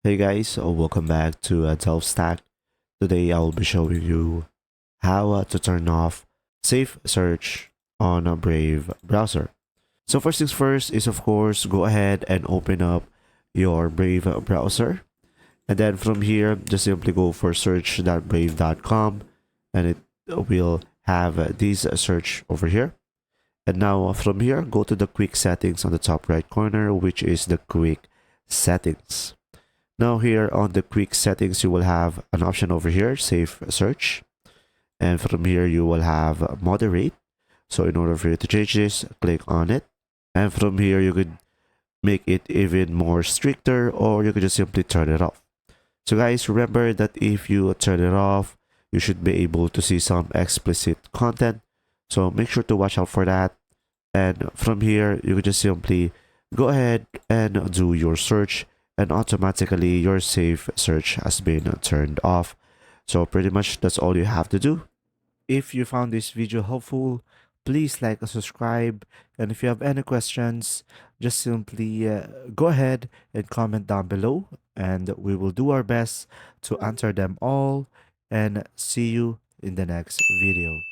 Hey guys, welcome back to Delve Stack. Today I will be showing you how to turn off safe search on a Brave browser. So first things first is of course go ahead and open up your Brave browser, and then from here just simply go for search.brave.com, and it will have this search over here. And now from here go to the quick settings on the top right corner, which is the quick settings. Now here on the quick settings, you will have an option over here, safe search. And from here, you will have moderate. So in order for you to change this, click on it. And from here, you could make it even more stricter, or you could just simply turn it off. So guys, remember that if you turn it off, you should be able to see some explicit content. So make sure to watch out for that. And from here, you could just simply go ahead and do your search, and automatically your safe search has been turned off. So pretty much that's all you have to do. If you found this video helpful, please like and subscribe. And if you have any questions, just simply go ahead and comment down below, and we will do our best to answer them all. And see you in the next video.